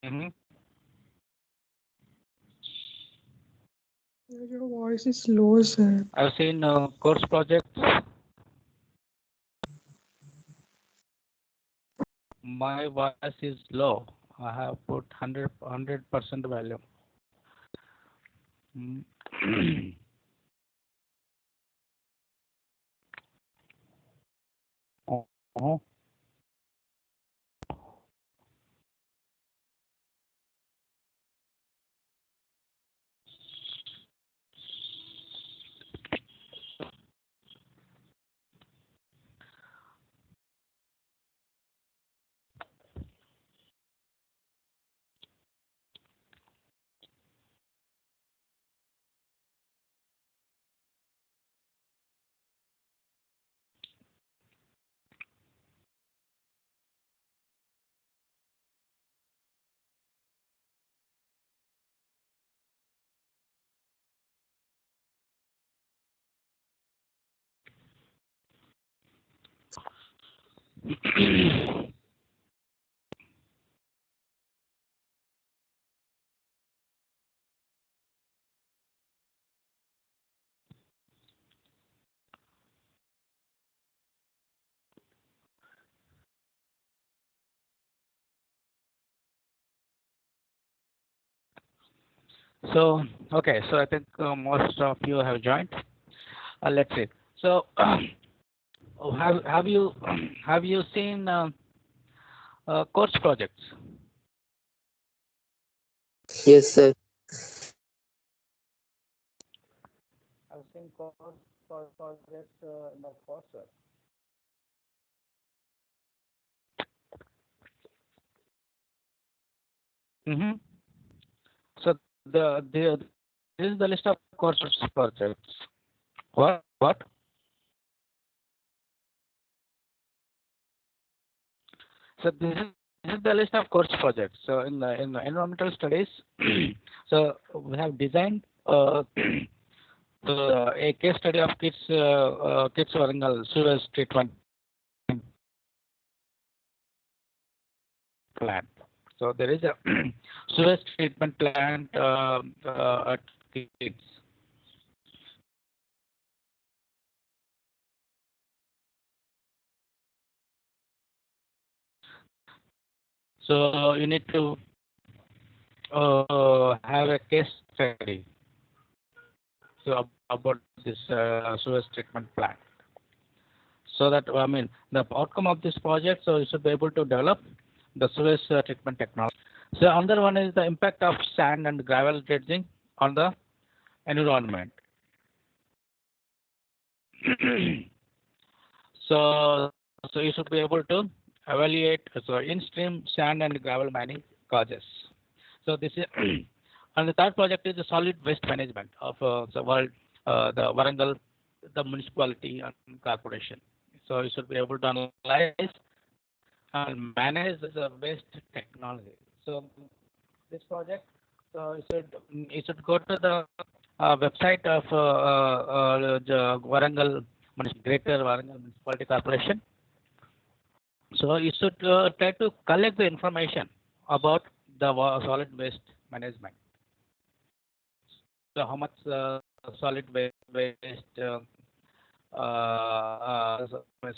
Mm-hmm. Your voice is low, sir. I've seen course projects. My voice is low. I have put 100% value. Mm. Oh, so okay, so I think most of you have joined. Let's see. So have you have you seen course projects? Yes, sir. I've seen projects in the courses. Mm-hmm. So the this is the list of courses projects. What? So this is the list of course projects. So in the environmental studies, so we have designed a case study of kids Warangal sewage treatment plant. So there is a sewage treatment plant at kids. So you need to have a case study so about this sewage treatment plant. So that I mean the outcome of this project. So you should be able to develop the sewage treatment technology. So another one is the impact of sand and gravel dredging on the environment. so so you should be able to evaluate so in-stream sand and gravel mining causes. So this is and the third project is the solid waste management of the Warangal, the municipality and corporation. So you should be able to analyze and manage the waste technology. So this project, so you should go to the website of the Warangal Greater Warangal Municipality Corporation. So you should try to collect the information about the solid waste management. So how much solid waste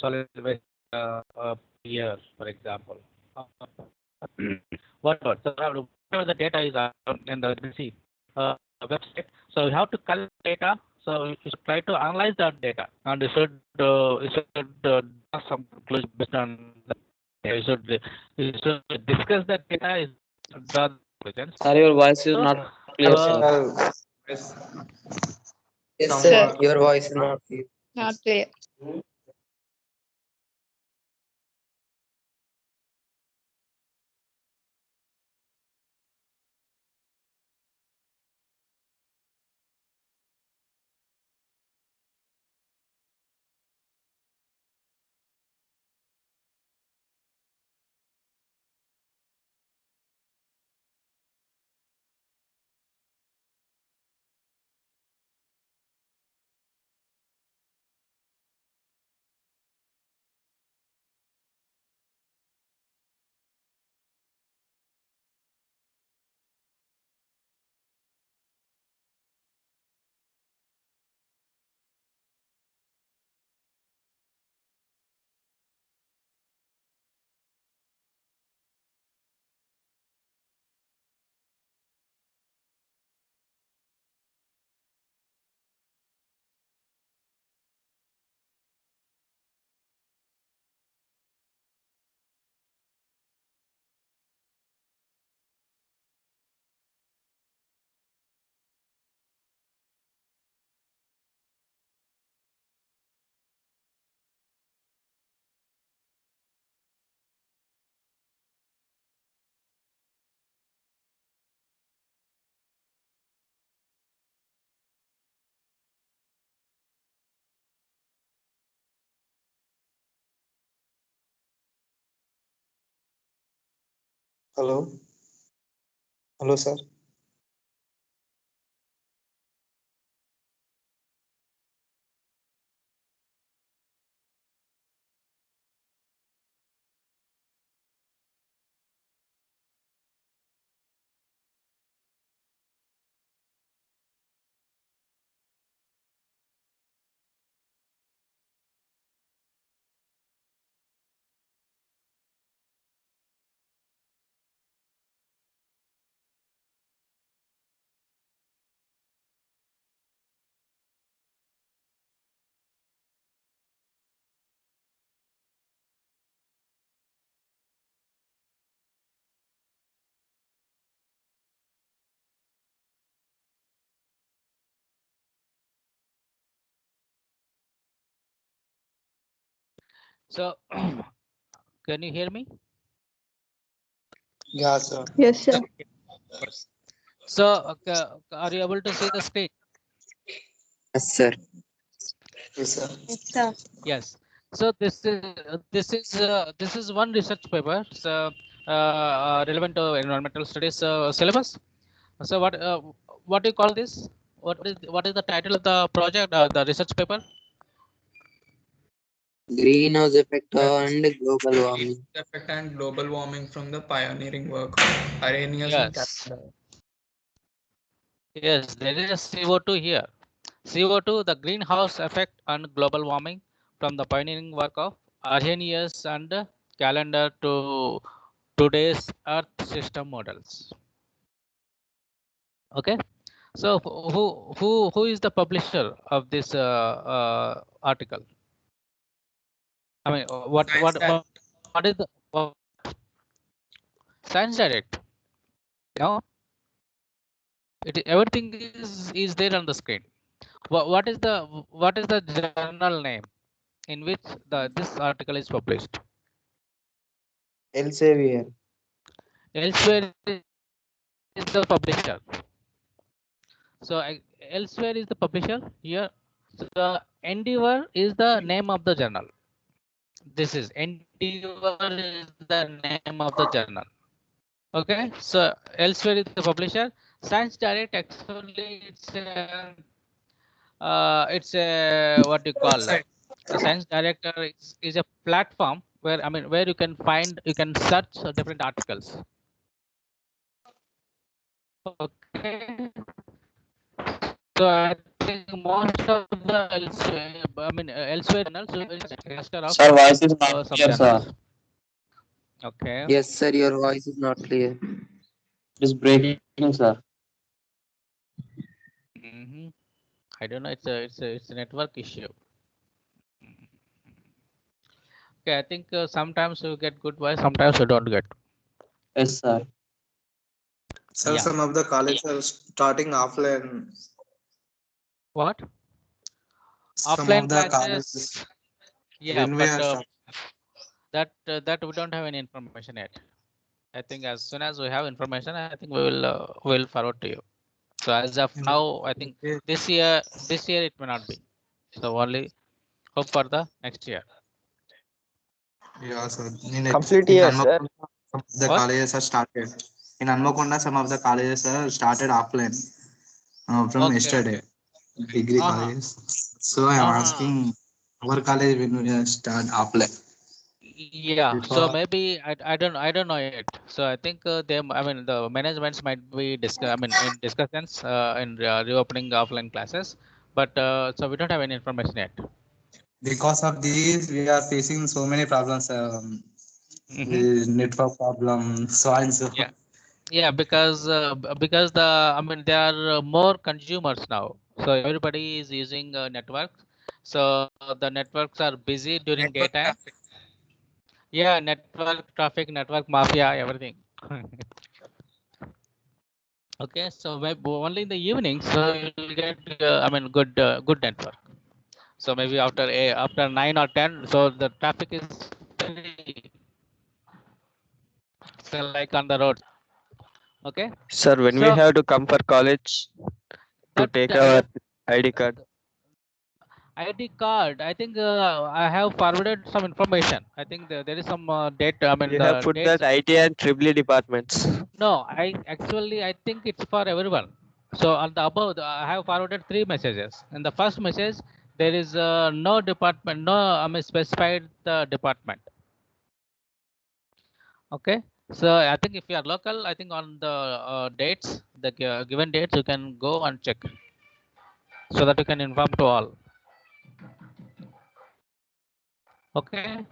solid waste year, for example. Uh, whatever. So whatever the data is in the agency website. So you have to collect data. So you should try to analyze that data, and you should draw some conclusion based on that. You should discuss that data. Is draw the conclusions. Sir, your voice is So not clear, uh, sir. Yes, Yes, sir. somewhat. Your voice is not clear. Not clear. Hello. Hello, sir. So, can you hear me? Yeah, sir. Yes, sir. So, are you able to see the screen? Yes, sir. Yes, sir. Yes, sir. Yes. So this is one research paper. So relevant to environmental studies syllabus. So what do you call this? What is the title of the project? The research paper? Greenhouse effect That's and global warming. effect and global warming from the pioneering work of Arrhenius and Yes. Canada. Yes. There is a CO2 here. CO2, the greenhouse effect and global warming from the pioneering work of Arrhenius and Calendar to today's Earth system models. Okay. So who is the publisher of this article? I mean, Science that what is the Science Direct? No, everything is there on the screen. What is the journal name in which this article is published? Elsevier. Elsewhere is the publisher. So Elsewhere is the publisher here. So the Endeavor is the name of the journal. This is Endeavor is the name of the journal. Okay, so Elsewhere is the publisher. Science Direct actually it's a what do you call website. the Science Director is a platform where you can search different articles. Okay, so I think most of the elsewhere journals is a cluster of Sir, voice is not some clear, sir. journals. Okay. Yes, sir. Your voice is not clear. It is breaking, sir. hmm I don't know. It's a network issue. Okay, I think sometimes you get good voice, sometimes you don't get. Yes, sir. Sir, Yeah. some of the colleges are starting offline. What? Some Offline of the classes. colleges. Yeah, When we are but start- that we don't have any information yet. I think as soon as we have information, I think we will forward to you. So as of now, I think this year it may not be. So only hope for the next year. Yeah, sir. Complete year, sir. Some of the What? colleges are started. In Anmakonda, some of the colleges are started offline from Okay. yesterday. Degree colleges. So I am asking our college when we start offline. Yeah. So maybe I don't know yet. So I think the managements might be in discussions in reopening the offline classes, but so we don't have any information yet. Because of these, we are facing so many problems. The network problem, so and so. Yeah. Yeah, because there are more consumers now, so everybody is using networks. So the networks are busy during Network daytime. traffic. Yeah, network traffic, network mafia, everything. Okay, so maybe only in the evening, so you'll get good network. So maybe after 9 or 10, so the traffic is very, so like on the road. Okay. Sir, when we So have to come for college to that take I our don't ID card. ID card. I think I have forwarded some information. I think there is some date. I mean, You have put dates. that IT and Triple E departments. No, I think it's for everyone. So on the above, I have forwarded 3 messages. In the first message, there is no department, no I mean specified the department. Okay. So I think if you are local, I think on the dates, the given dates, you can go and check so that you can inform to all. Okay.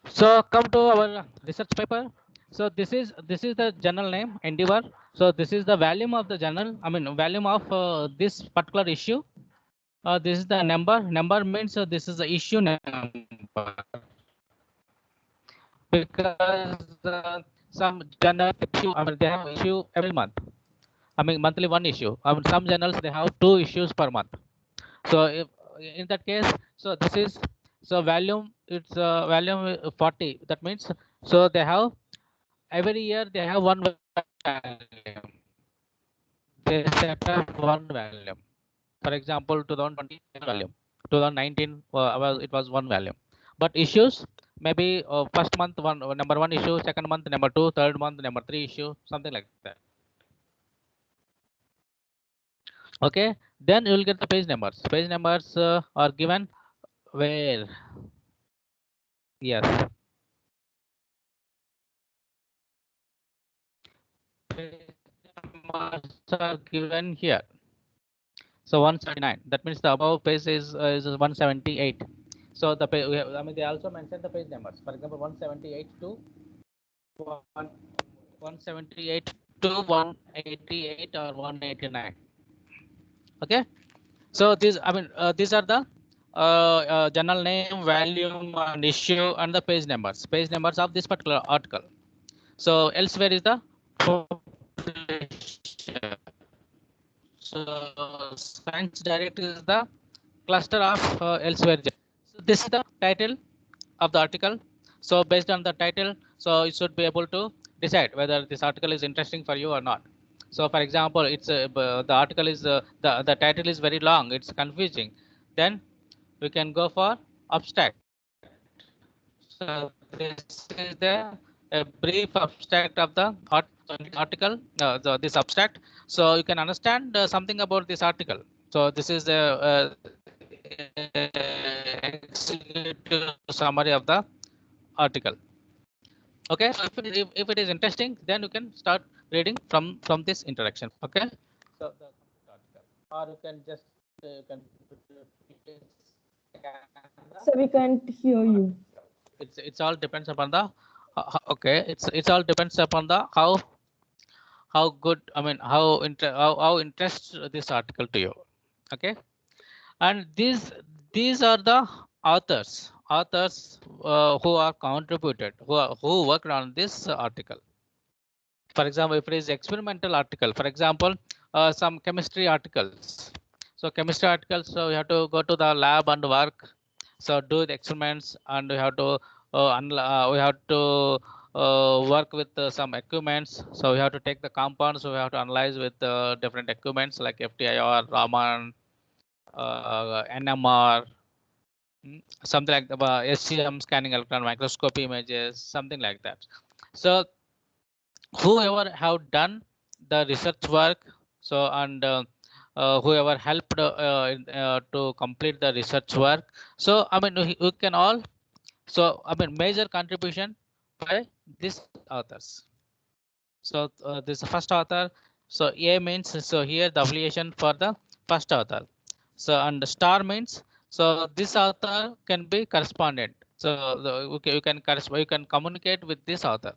So come to our research paper. So this is the journal name Endeavor. So this is the volume of the journal. I mean volume of this particular issue. This is the number. Number means this is the issue number. Because some journal issue, I mean they have issue every month. I mean monthly one issue. I mean some journals they have 2 issues per month. So if in that case, so this is so volume. It's volume 40. That means so they have every year they have one volume. They set up one volume. For example, 2020 volume, 2019 it was one volume. But issues maybe first month number one issue, second month number two, third month number three issue, something like that. Okay, then you will get the page numbers. Page numbers are given where? Yes. Page numbers are given here. So 179. That means the above page is 178. So the page, I mean they also mentioned the page numbers. For example, 178 to 178 to 188 or 189. Okay. So these I mean these are the journal name, volume, and issue, and the page numbers. Page numbers of this particular article. So elsewhere is the publisher. So Science Direct is the cluster of elsewhere. So this is the title of the article. So based on the title, so you should be able to decide whether this article is interesting for you or not. So for example, it's the article is the title is very long, it's confusing. Then we can go for abstract. So this is the a brief abstract of the article, this abstract. So you can understand something about this article. So this is the executive summary of the article. Okay, so if it is interesting, then you can start reading from this introduction. Okay, so the article, or you can just So we can't hear you. it's all depends upon the okay, it's all depends upon the how good, I mean how interest this article to you. Okay, and these are the authors who are contributed, who worked on this article. For example, if it is experimental article, for example, some chemistry articles. So chemistry articles, so you have to go to the lab and work. So do the experiments, and we have to work with some equipments. So we have to take the compounds. So we have to analyze with different equipments like FTIR, Raman, NMR, something like the SCM, scanning electron microscopy images, something like that. So whoever have done the research work, so and whoever helped to complete the research work, so I mean we can all, so I mean major contribution by these authors. So this first author, so A means, so here the affiliation for the first author. So and star means, so this author can be correspondent. So okay, you can communicate with this author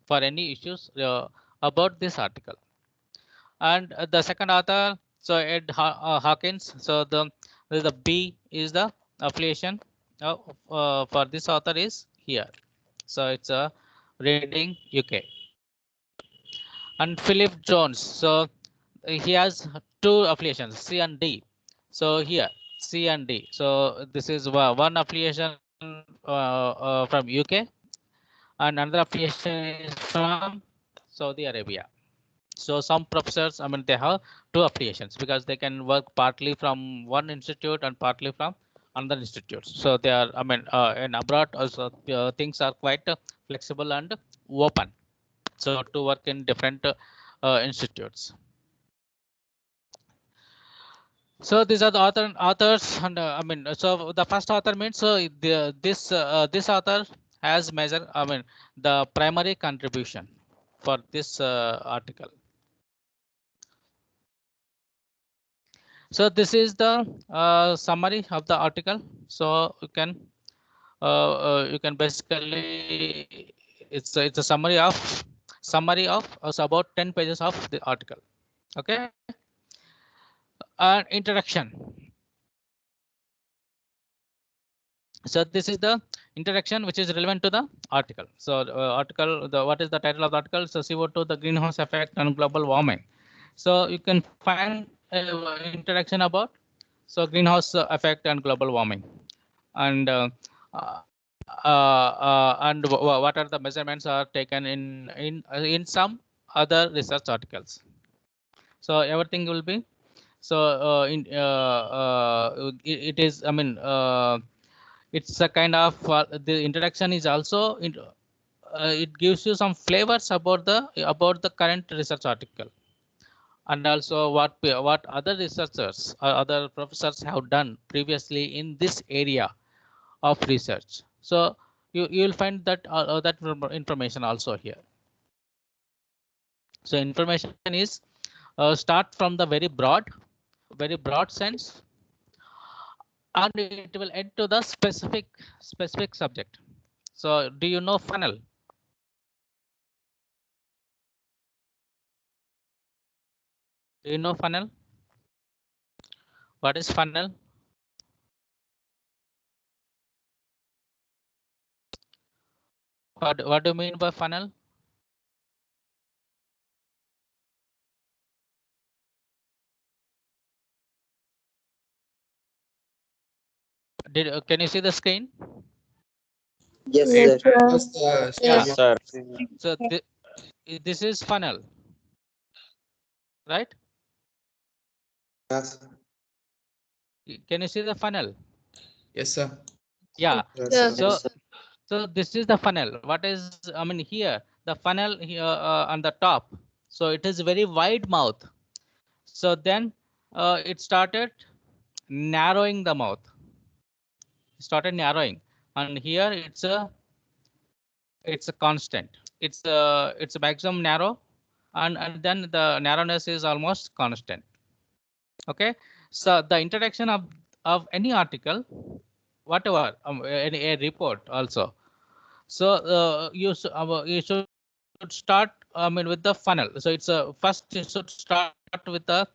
for any issues about this article. And the second author, so Ed Hawkins, so the B is the affiliation for this author is here. So it's a Reading UK. And Philip Jones, so he has two affiliations, C and D. So here C and D, so this is one affiliation from UK, and another affiliation is from Saudi Arabia. So some professors, I mean, they have two affiliations because they can work partly from one institute and partly from another institute. So they are, I mean, in abroad also things are quite flexible and open. So to work in different institutes. So these are the authors, and I mean, so the first author means this author has measured, I mean, the primary contribution for this article. So this is the summary of the article. So you can basically it's a summary of about 10 pages of the article. Okay. Introduction. So this is the introduction which is relevant to the article. So what is the title of the article? So CO2, the greenhouse effect on global warming. So you can find introduction about greenhouse effect and global warming, and what are the measurements are taken in some other research articles. So everything will be it is, I mean, it's a kind of the introduction is also it gives you some flavors about the current research article, and also what other researchers or other professors have done previously in this area of research. So you will find that information also here. So information is start from the very broad sense, and it will end to the specific subject. So do you know funnel? Do you know funnel? What is funnel? What do you mean by funnel? Can you see the screen? Yes, Yes, sir. sir. Yeah. Yes, sir. So this is funnel, right? Yes. Can you see the funnel? Yes, sir. Yeah. Yes, Yes, sir. So so this is the funnel. What is, I mean, here the funnel here on the top. So it is very wide mouth. So then it started narrowing the mouth. Started narrowing, and here it's a constant. It's a maximum narrow, and then the narrowness is almost constant. Okay. So the introduction of any article, whatever, a report also. So you should start, I mean, with the funnel. So it's first you should start with a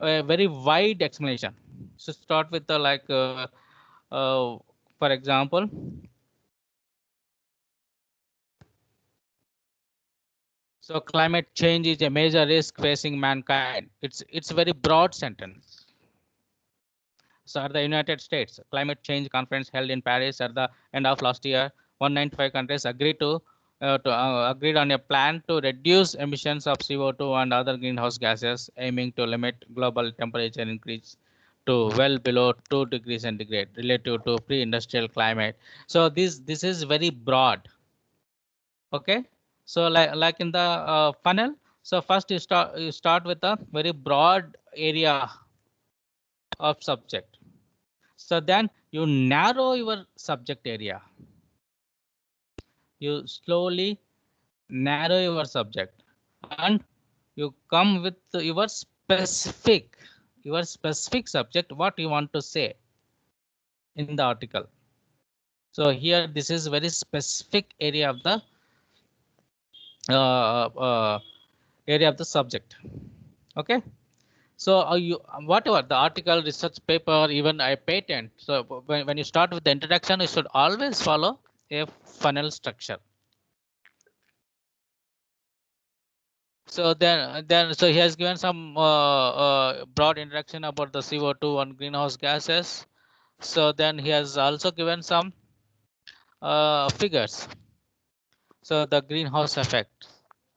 very wide explanation. So start with the for example, so climate change is a major risk facing mankind. It's a very broad sentence. So at the United States Climate Change Conference held in Paris at the end of last year, 195 countries agreed agreed on a plan to reduce emissions of CO2 and other greenhouse gases, aiming to limit global temperature increase to well below 2 degrees centigrade relative to pre-industrial climate. So this is very broad. Okay. So like in the funnel. So first you start with a very broad area of subject. So then you narrow your subject area. You slowly narrow your subject, and you come with your specific subject, what you want to say in the article. So here this is very specific area of the subject. Okay. So you whatever the article, research paper, even a patent. So when you start with the introduction, you should always follow a funnel structure. So then so he has given some broad introduction about the CO2 and greenhouse gases. So then he has also given some figures. So the greenhouse effect.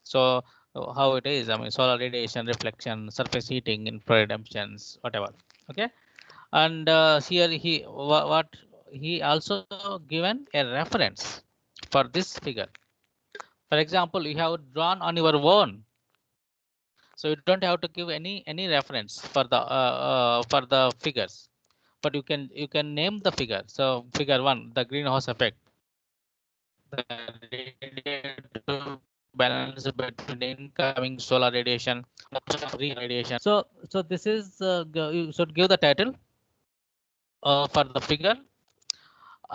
So how it is. I mean, solar radiation, reflection, surface heating, infrared emissions, whatever. Okay, and here what he also given a reference for this figure. For example, you have drawn on your own, so you don't have to give any reference for the figures, but you can name the figure. So figure 1, the greenhouse effect, the radiative balance between incoming solar radiation, radiation. So this is you should give the title for the figure.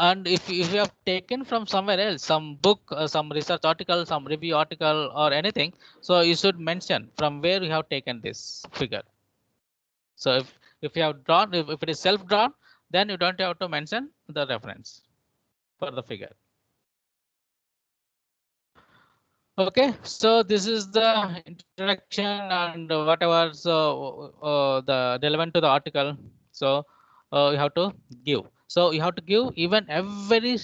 And if you have taken from somewhere else, some book, some research article, some review article or anything, so you should mention from where you have taken this figure. So if you have drawn, if it is self drawn, then you don't have to mention the reference for the figure. Okay, so this is the introduction and whatever the relevant to the article. So you have to give. So you have to give even every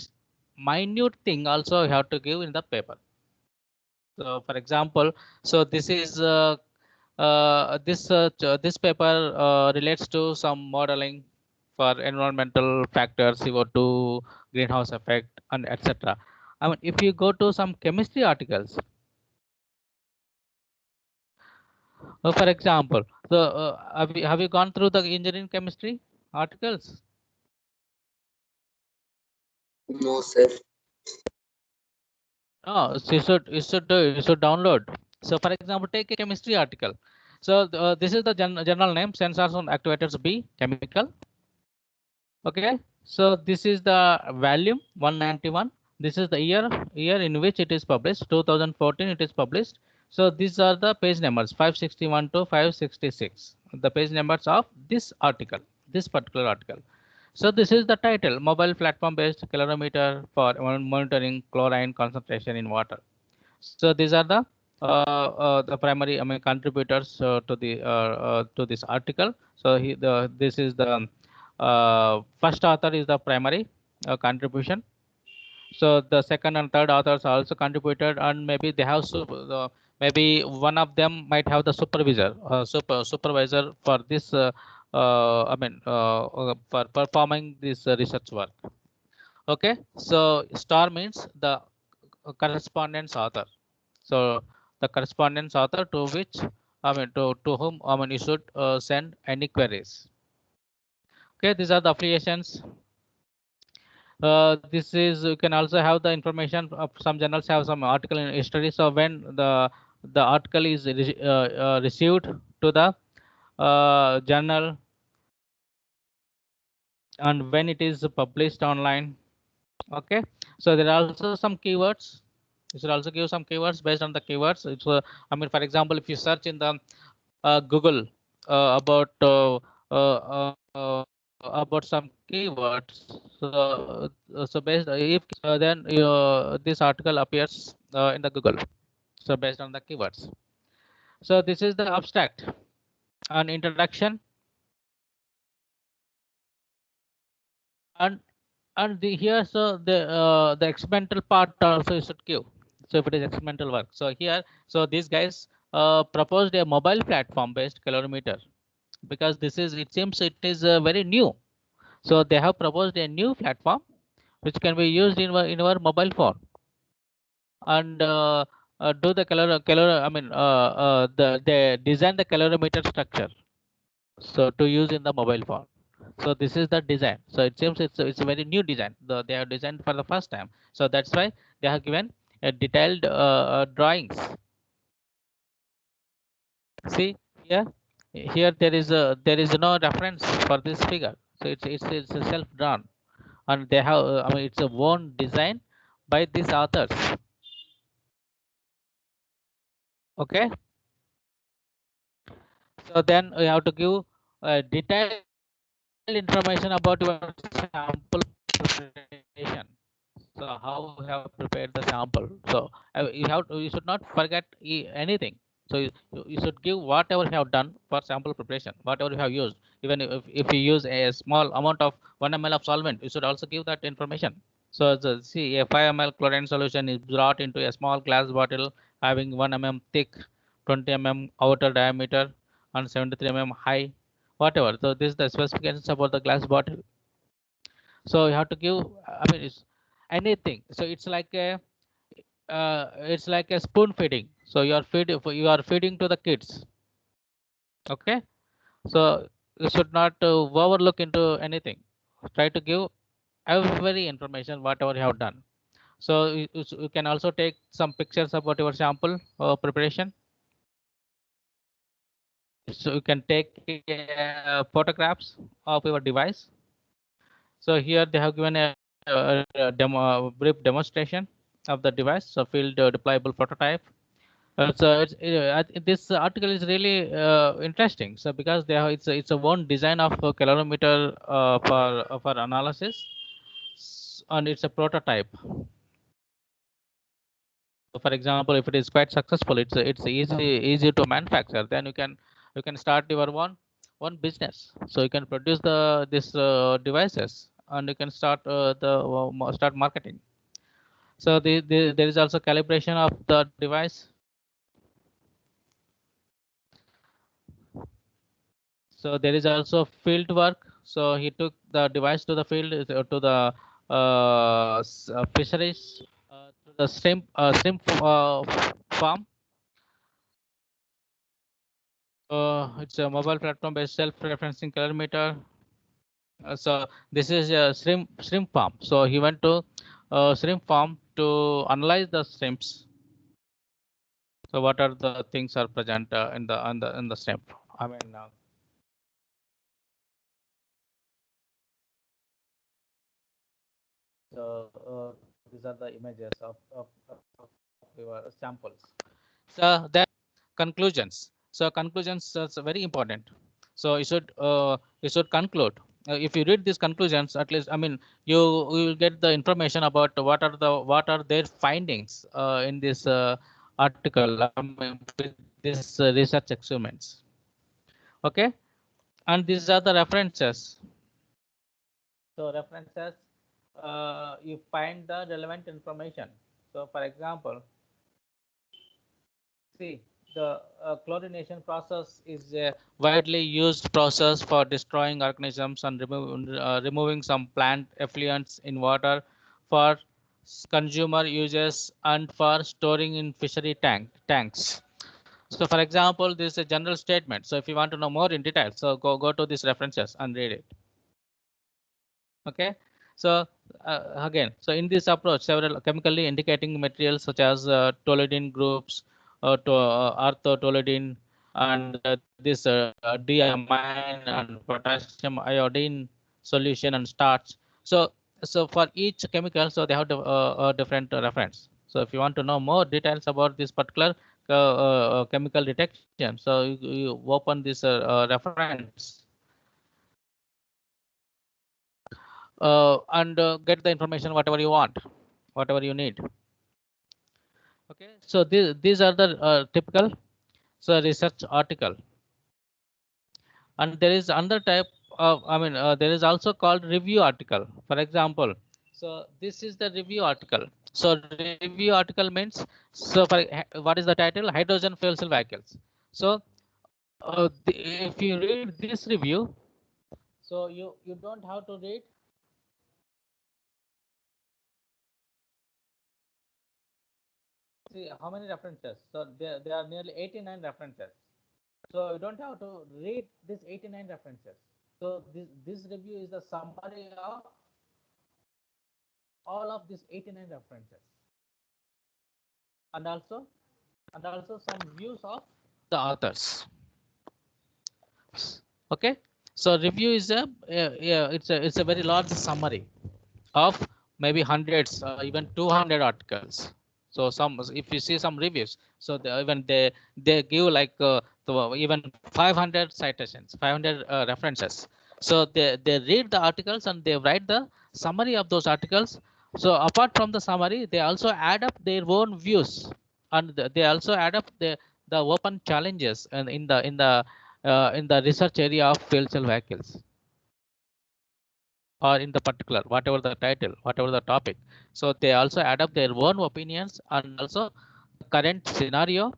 minute thing also you have to give in the paper. So for example, so this is this paper relates to some modeling for environmental factors, CO2, greenhouse effect, and etc. I mean, if you go to some chemistry articles, for example, so have you gone through the engineering chemistry articles? No, sir. No, so you should download. So for example, take a chemistry article. So this is the general name, sensors on actuators B, chemical. Okay, so this is the volume 191. This is the year in which it is published, 2014 it is published. So these are the page numbers 561 to 566, the page numbers of this article, this particular article. So this is the title, mobile platform based calorimeter for monitoring chlorine concentration in water. So these are the primary, I mean, contributors to this article. So this is the first author is the primary contribution. So the second and third authors also contributed, and maybe they have maybe one of them might have the supervisor, supervisor for this. For performing this research work. Okay, so star means the correspondence author. So the correspondence author to which, I mean, to whom, I mean, you should send any queries. Okay, these are the affiliations. This is, you can also have the information of some journals have some article in history. So when the article is received to the journal and when it is published online. Okay, so there are also some keywords. You should also give some keywords. Based on the keywords, it's I mean, for example, if you search in the Google about some keywords, so based if then this article appears in the Google, so based on the keywords. So this is the abstract and introduction, and here, so the experimental part also you should give. So if it is experimental work, so here, so these guys proposed a mobile platform based calorimeter, because this is, it seems it is very new. So they have proposed a new platform which can be used in our mobile phone, and do the they design the calorimeter structure, so to use in the mobile phone. So this is the design. So it seems it's a very new design. They have designed for the first time. So that's why they have given a detailed drawings. See here, there is no reference for this figure. So it's a self drawn, and they have I mean, it's a own design by these authors. Okay. So then we have to give detailed information about your sample preparation. So how we have prepared the sample. So you should not forget anything. So you should give whatever you have done for sample preparation, whatever you have used. Even if you use a small amount of 1 ml of solvent, you should also give that information. So see, a 5 ml chlorine solution is brought into a small glass bottle having 1 mm thick 20 mm outer diameter and 73 mm high, whatever. So this is the specifications about the glass bottle. So you have to give, I mean, it's anything. So it's like a spoon feeding. So you are feeding to the kids. Okay. So you should not overlook into anything. Try to give every information whatever you have done. So you can also take some pictures about your sample preparation. So you can take photographs of your device. So here they have given a demo, brief demonstration of the device. So field deployable prototype. This article is really interesting. So because they have, it's a one design of a calorimeter for analysis, and it's a prototype. So for example, if it is quite successful, it's easy to manufacture. Then you can start your one business. So you can produce this devices, and you can start start marketing. So there is also calibration of the device. So there is also field work. So he took the device to the field, to the fisheries, to the shrimp farm. It's a mobile platform-based self-referencing calorimeter. So this is a shrimp farm. So he went to shrimp farm to analyze the shrimps. So what are the things are present in the shrimp? I mean. So these are the images of your samples. So then conclusions. So conclusions is very important. So you should conclude. If you read these conclusions, at least I mean you will get the information about what are their findings in this article. I mean, with this research experiments. Okay, and these are the references. So references, you find the relevant information. So for example, see, the chlorination process is a widely used process for destroying organisms and removing some plant effluents in water for consumer uses and for storing in fishery tanks. So for example, this is a general statement. So if you want to know more in detail, so go to these references and read it. Okay. So again, so in this approach, several chemically indicating materials such as toluidine groups, orthotoluidine, and this diamine and potassium iodine solution and starch. So for each chemical, so they have a different reference. So if you want to know more details about this particular chemical detection, so you open this reference. And get the information whatever you want, whatever you need. Okay, so these are the typical research article, and there is another type of, I mean, there is also called review article. For example, so this is the review article. So review article means, so for what is the title? Hydrogen fuel cell vehicles. So if you read this review, so you don't have to read. See how many references. So there are nearly 89 references. So you don't have to read this 89 references. So this review is the summary of all of these 89 references, and also some views of the authors. Okay. So review is it's a very large summary of maybe hundreds, even 200 articles. So if you see some reviews, so they give like even 500 citations, 500 references. So they read the articles and they write the summary of those articles. So apart from the summary, they also add up their own views, and they also add up the open challenges and in the research area of fuel cell vehicles, or in the particular, whatever the title, whatever the topic. So they also add up their own opinions and also current scenario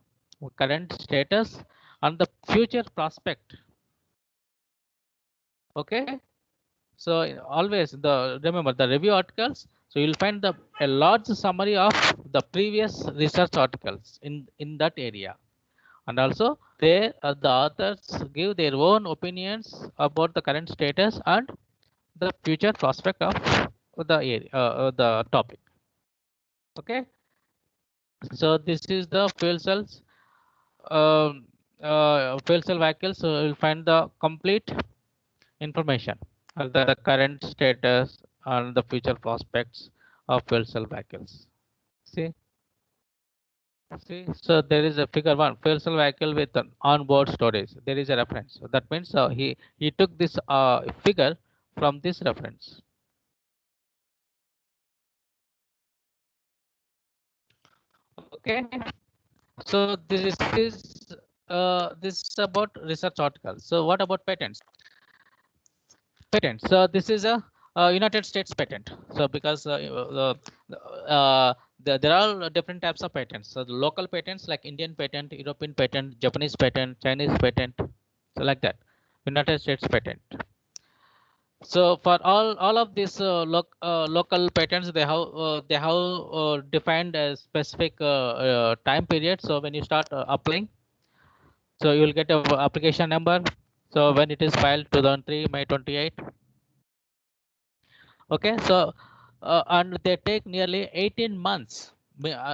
current status and the future prospect. Okay, so always remember the review articles. So you'll find a large summary of the previous research articles in that area, and also they the authors give their own opinions about the current status and the future prospect of the area, the topic. Okay, so this is the fuel cells, fuel cell vehicles. So you'll find the complete information of the current status and the future prospects of fuel cell vehicles. See, so there is a figure one fuel cell vehicle with an onboard storage. There is a reference. So that means he took this figure from this reference. Okay, so this is about research articles. So what about patents? Patent. So this is a United States patent. So because there are different types of patents. So the local patents like Indian patent, European patent, Japanese patent, Chinese patent, so like that. United States patent. So for all of these local patents, they have defined a specific time period. So when you start applying, so you will get a application number. So when it is filed 2003 May 28. Okay, so and they take nearly 18 months,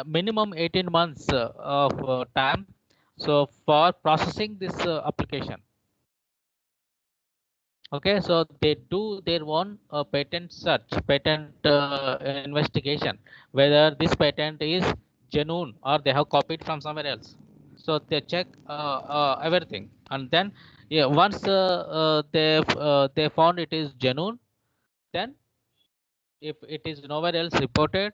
minimum 18 months of time. So for processing this application. Okay, so they do their own patent search, patent investigation, whether this patent is genuine or they have copied from somewhere else. So they check everything, and then yeah, once they found it is genuine, then if it is nowhere else reported,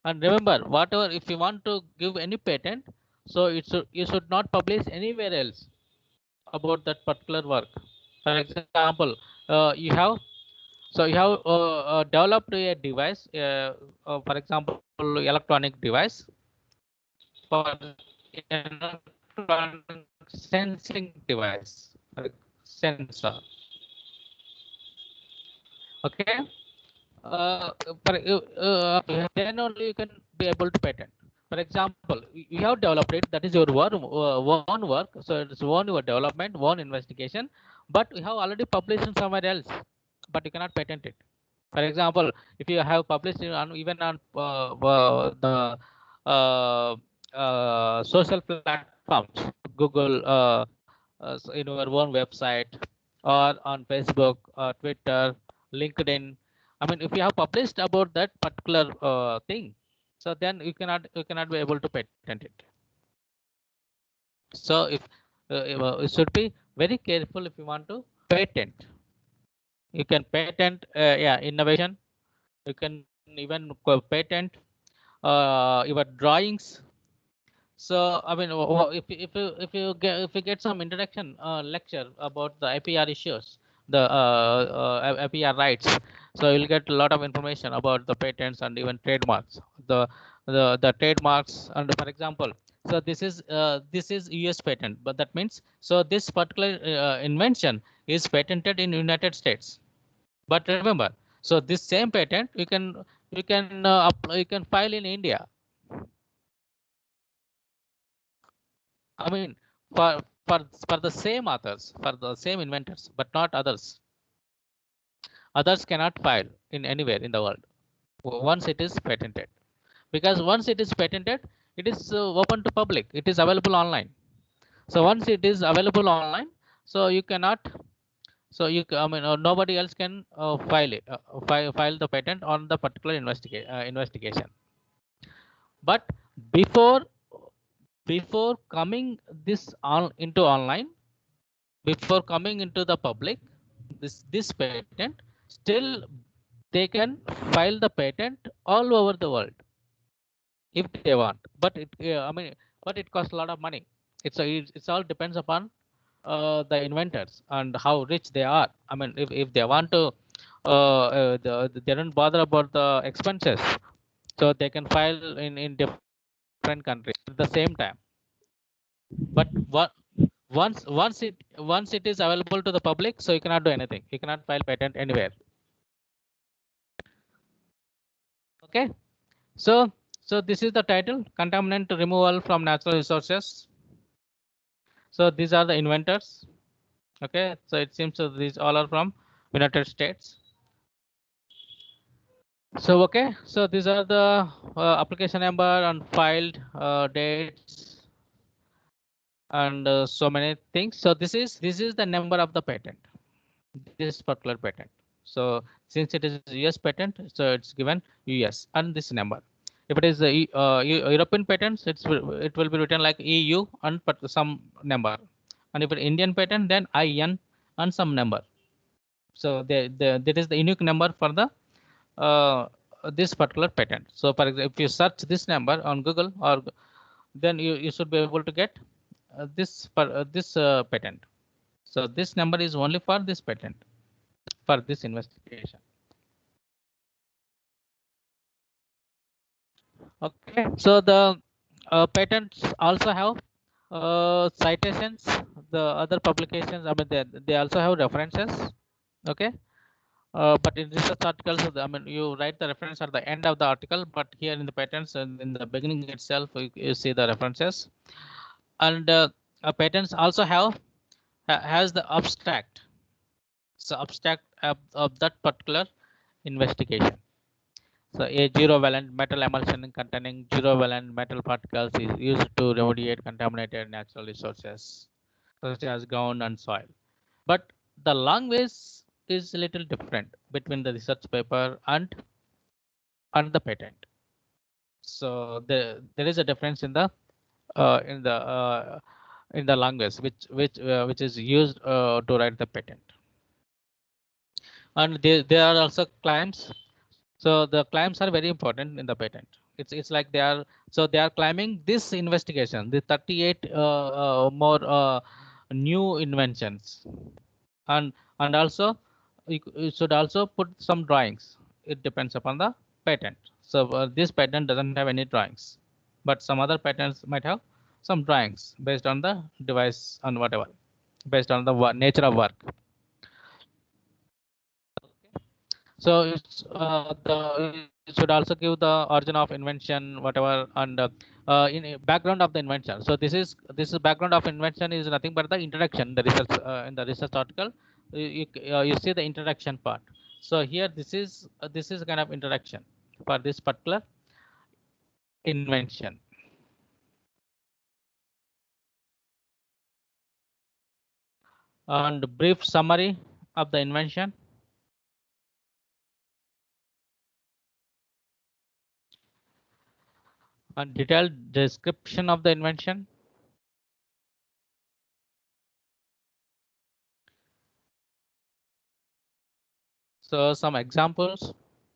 and remember whatever if you want to give any patent, so you should not publish anywhere else about that particular work. For example, you have developed a device, for example, electronic device for electronic sensing device, sensor. Okay, uh, then only you can be able to patent. For example, you have developed it, that is your own work, so it's own your development, own investigation, but you have already published in somewhere else, but you cannot patent it. For example, if you have published even on the social platforms, Google, in your own website, or on Facebook, Twitter, LinkedIn. I mean, if you have published about that particular thing, so then you cannot be able to patent it. So if you should be very careful if you want to patent. You can patent, innovation. You can even patent your drawings. So I mean, if you get some introduction lecture about the IPR issues, the IPR rights, so you'll get a lot of information about the patents and even trademarks. The trademarks, and for example, so this is US patent, but that means so this particular invention is patented in United States. But remember, so this same patent you can file in India. I mean, for for the same authors, for the same inventors, but not others. Others cannot file in anywhere in the world once it is patented, because once it is patented, it is open to public. It is available online. So once it is available online, so you cannot. So I mean, nobody else can file it, file the patent on the particular investigation. But before coming this on into online, before coming into the public, this patent, still they can file the patent all over the world if they want. But I mean, but it costs a lot of money. It's all depends upon the inventors and how rich they are. I mean, if they want to, they don't bother about the expenses, so they can file in different countries at the same time. But what once it is available to the public, so you cannot do anything. You cannot file patent anywhere. Okay, so this is the title: contaminant removal from natural resources. So these are the inventors. Okay, so it seems so these all are from United States. So okay, so these are the application number and filed dates and so many things. So this is the number of the patent, this particular patent. So since it is US patent, so it's given US and this number. If it is the European patents, it will be written like EU and some number. And if it's Indian patent, then IN and some number. So that is the unique number for the this particular patent. So for example, if you search this number on Google, or then you should be able to get this patent. So this number is only for this patent, for this investigation. Okay, so the patents also have citations, the other publications. I mean, they also have references. Okay, but in research articles, I mean, you write the reference at the end of the article, but here in the patents and in the beginning itself, you see the references. And patents also have has the abstract. So abstract of that particular investigation. So a zero valent metal emulsion containing zero valent metal particles is used to remediate contaminated natural resources such as ground and soil. But the language is a little different between the research paper and the patent. So there is a difference in the language which is used to write the patent. And there are also claims. So the claims are very important in the patent. It's like they are claiming this investigation, the 38 more new inventions, and also you should also put some drawings. It depends upon the patent. So this patent doesn't have any drawings, but some other patents might have some drawings based on the device and whatever, based on the nature of work. So it's it should also give the origin of invention, whatever, and in background of the invention. So this is background of invention is nothing but the introduction. The research in the research article, you see the introduction part. So here this is kind of introduction for this particular invention. And brief summary of the invention. And detailed description of the invention. So some examples.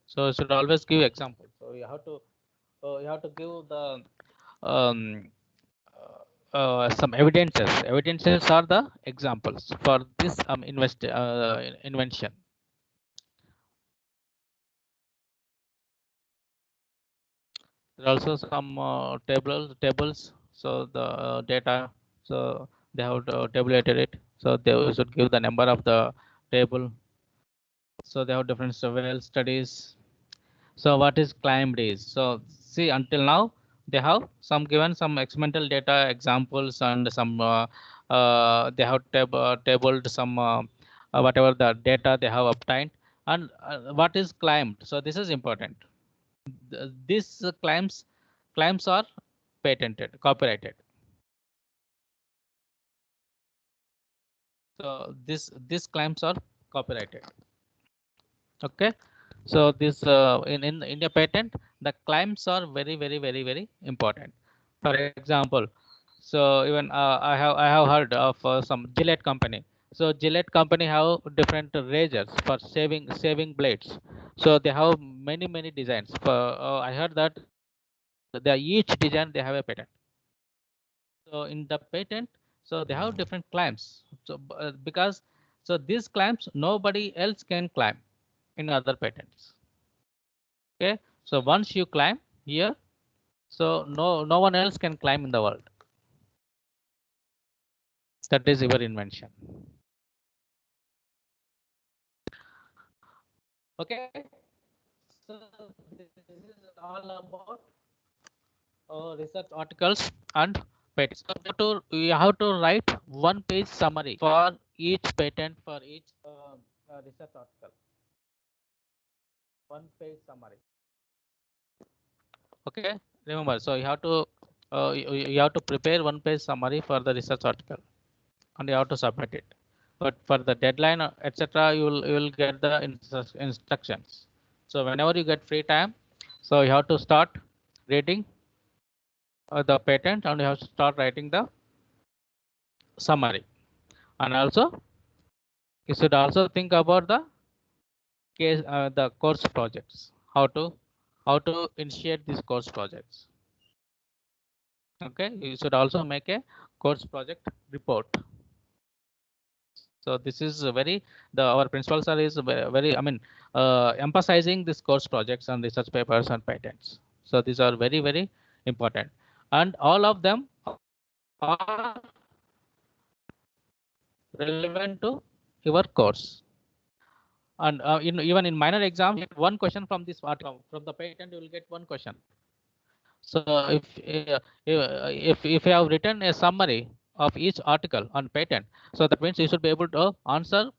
So you should always give examples. So you have to give the some evidences. Evidences are the examples for this invention. There are also some tables. So the data. So they have tabulated it. So they should give the number of the table. So they have different several studies. So what is claimed is, so see, until now they have some given some experimental data examples and some they have tabled some whatever the data they have obtained, and what is claimed. So this is important. These claims are patented, copyrighted. So these claims are copyrighted. Okay, so this in India patent, the claims are very important. For example, so even I have heard of some Gillette company. So Gillette company have different razors for saving blades. So they have many designs. For I heard that they each design they have a patent. So in the patent, so they have different claims. So because so these claims nobody else can claim in other patents. Okay, so once you climb here, so no one else can climb in the world. That is your invention. Okay. So this is all about research articles and patents. So you have to write one page summary for each patent, for each research article. One page summary. Okay, remember. So you have to you have to prepare one page summary for the research article, and you have to submit it. But for the deadline, etc., you will get the instructions. So whenever you get free time, so you have to start reading the patent, and you have to start writing the summary. And also you should also think about the case, the course projects, how to initiate these course projects. Okay, you should also make a course project report. So this is very, our principal sir is very, I mean, emphasizing this course projects and research papers and patents. So these are very, very important, and all of them are relevant to your course. And even in minor exam, you get one question from this article. From the patent, you will get one question. So if you have written a summary of each article on patent, so that means you should be able to answer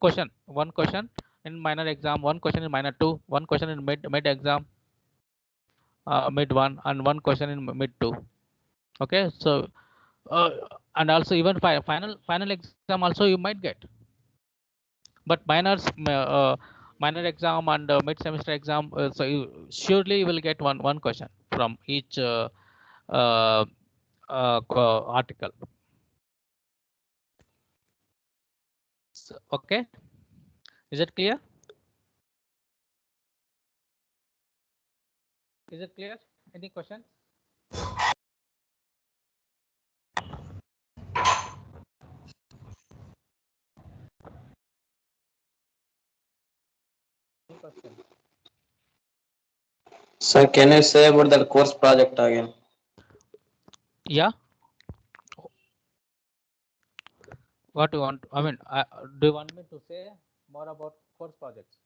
one question in minor exam, one question in minor 2, one question in mid exam, mid 1, and one question in mid 2. Okay, so and also even final exam also you might get. But minor exam and mid semester exam, so you surely will get one question from each uh, article. So, okay, is it clear? Is it clear? Any question? Any question? Sir, can you say about that course project again? Yeah. What do you want? I mean, do you want me to say more about course projects?